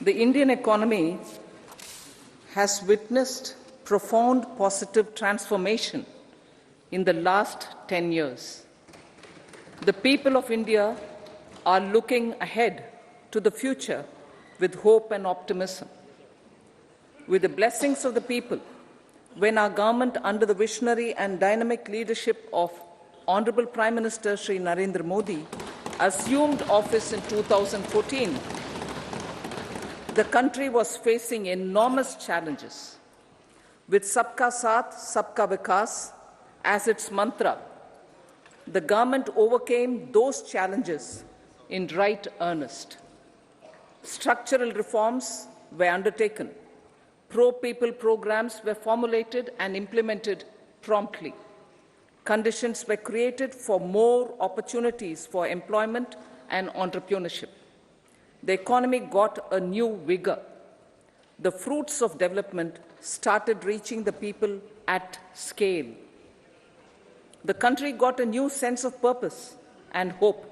The Indian economy has witnessed profound positive transformation in the last 10 years. The people of India are looking ahead to the future with hope and optimism. With the blessings of the people, when our government, under the visionary and dynamic leadership of Honorable Prime Minister Shri Narendra Modi, assumed office in 2014, the country was facing enormous challenges. With Sabka Saath, Sabka Vikas as its mantra, the government overcame those challenges in right earnest. Structural reforms were undertaken. Pro-people programs were formulated and implemented promptly. Conditions were created for more opportunities for employment and entrepreneurship. The economy got a new vigor. The fruits of development started reaching the people at scale. The country got a new sense of purpose and hope.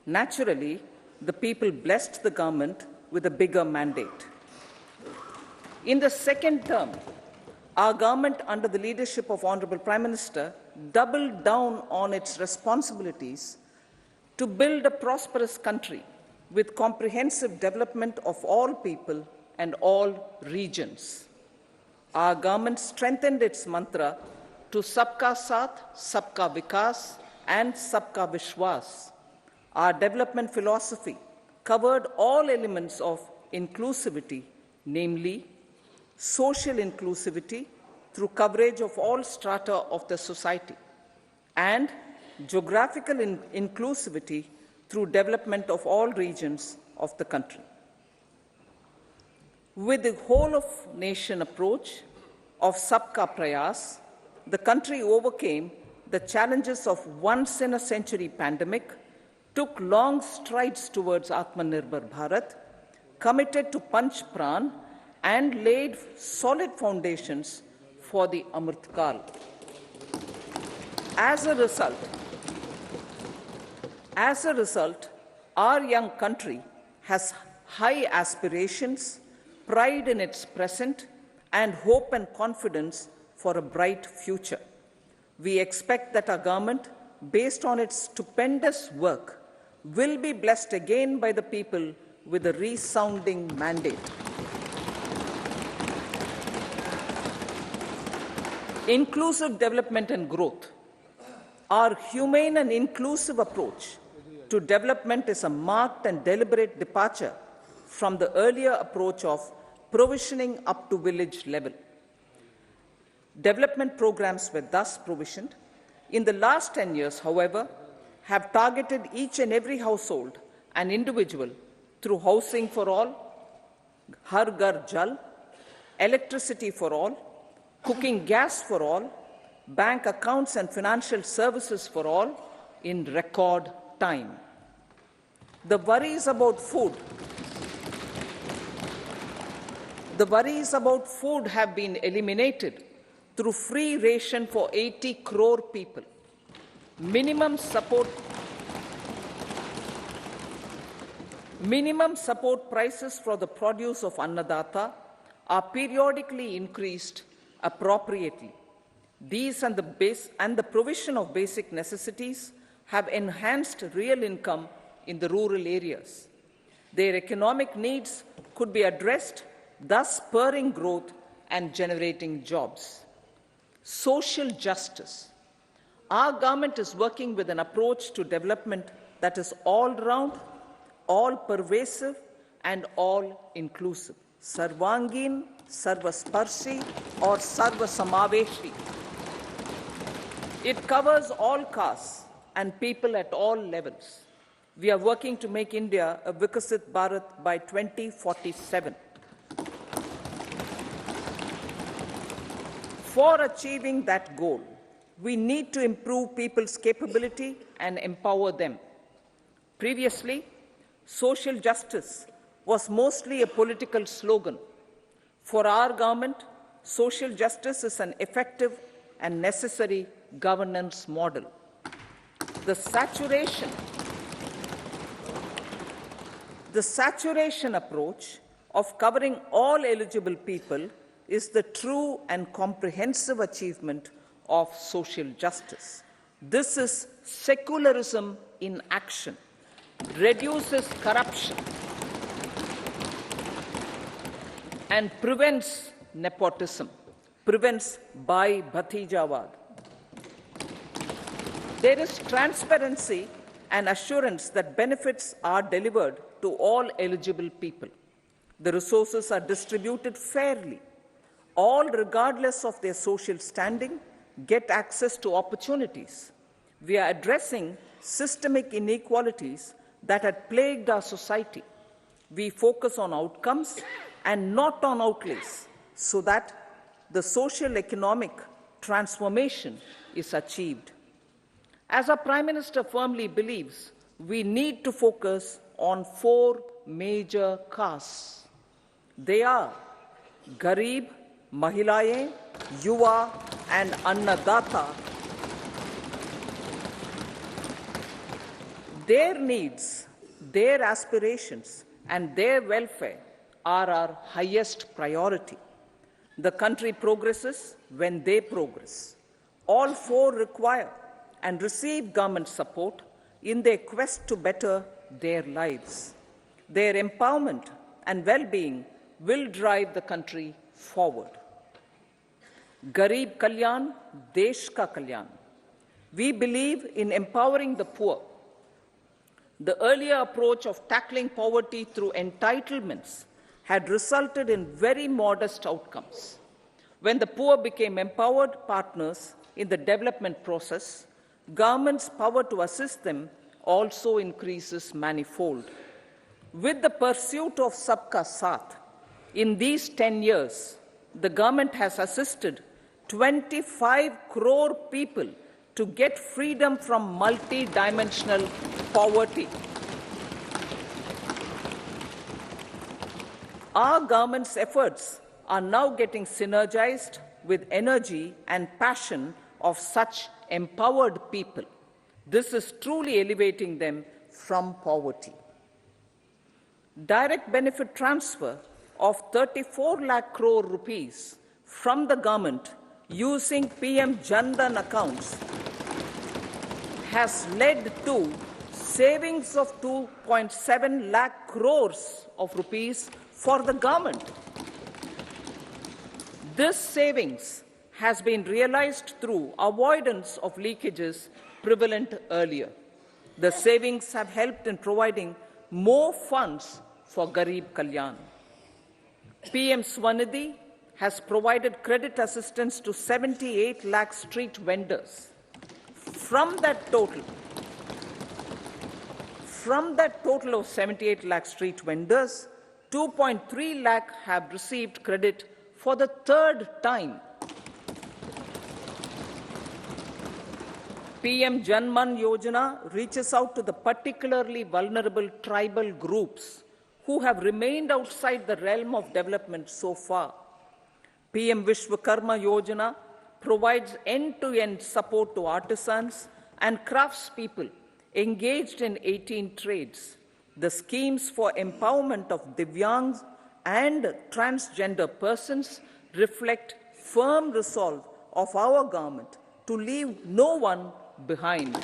Naturally, the people blessed the government with a bigger mandate. In the second term, our government, under the leadership of Honorable Prime Minister, doubled down on its responsibilities to build a prosperous country with comprehensive development of all people and all regions. Our government strengthened its mantra to Sabka Saath, Sabka Vikas and Sabka Vishwas. Our development philosophy covered all elements of inclusivity, namely social inclusivity through coverage of all strata of the society, and geographical inclusivity through development of all regions of the country. With the whole-of-nation approach of Sabka Prayas, the country overcame the challenges of once-in-a-century pandemic, took long strides towards Atmanirbhar Bharat, committed to Panch Pran, and laid solid foundations for the Amrit Kal. As a result, our young country has high aspirations, pride in its present, and hope and confidence for a bright future. We expect that our government, based on its stupendous work, will be blessed again by the people with a resounding mandate. Inclusive development and growth. Our humane and inclusive approach to development is a marked and deliberate departure from the earlier approach of provisioning up to village level. Development programs were thus provisioned. In the last 10 years, however, have targeted each and every household and individual through housing for all, Har Ghar Jal, electricity for all, cooking gas for all, bank accounts and financial services for all in record time. The worries about food have been eliminated through free ration for 80 crore people. Minimum support prices for the produce of Annadata are periodically increased appropriately. These and the provision of basic necessities have enhanced real income in the rural areas. Their economic needs could be addressed, thus spurring growth and generating jobs. Social justice. Our government is working with an approach to development that is all-round, all-pervasive, and all-inclusive. Sarvangin, Sarvasparshi, or Sarvasamaveshi. It covers all castes and people at all levels. We are working to make India a Vikasit Bharat by 2047. For achieving that goal, we need to improve people's capability and empower them. Previously, social justice was mostly a political slogan. For our government, social justice is an effective and necessary governance model. The saturation approach of covering all eligible people is the true and comprehensive achievement of social justice. This is secularism in action, reduces corruption, and prevents nepotism, prevents Bhai Bhatijawad. There is transparency and assurance that benefits are delivered to all eligible people. The resources are distributed fairly. All, regardless of their social standing, get access to opportunities. We are addressing systemic inequalities that had plagued our society. We focus on outcomes and not on outlays, so that the social economic transformation is achieved. As our Prime Minister firmly believes, we need to focus on 4 major castes. They are Garib, Mahilaye, Yuva, and Annadata. Their needs, their aspirations, and their welfare are our highest priority. The country progresses when they progress. All 4 require and receive government support in their quest to better their lives. Their empowerment and well-being will drive the country forward. Garib Kalyan, Desh Ka Kalyan. We believe in empowering the poor. The earlier approach of tackling poverty through entitlements had resulted in very modest outcomes. When the poor became empowered partners in the development process, government's power to assist them also increases manifold. With the pursuit of Sabka Saath, in these 10 years, the government has assisted 25 crore people to get freedom from multi-dimensional poverty. Our government's efforts are now getting synergized with energy and passion of such empowered people. This is truly elevating them from poverty. Direct benefit transfer of 34 lakh crore rupees from the government using PM Jan Dhan accounts has led to savings of 2.7 lakh crores of rupees for the government. This savings has been realized through avoidance of leakages prevalent earlier. The savings have helped in providing more funds for Garib Kalyan. PM Swanidhi has provided credit assistance to 78 lakh street vendors. From that total of 78 lakh street vendors, 2.3 lakh have received credit for the 3rd time. PM Janman Yojana reaches out to the particularly vulnerable tribal groups who have remained outside the realm of development so far. PM Vishwakarma Yojana provides end-to-end support to artisans and craftspeople engaged in 18 trades. The schemes for empowerment of Divyangs and transgender persons reflect firm resolve of our government to leave no one behind.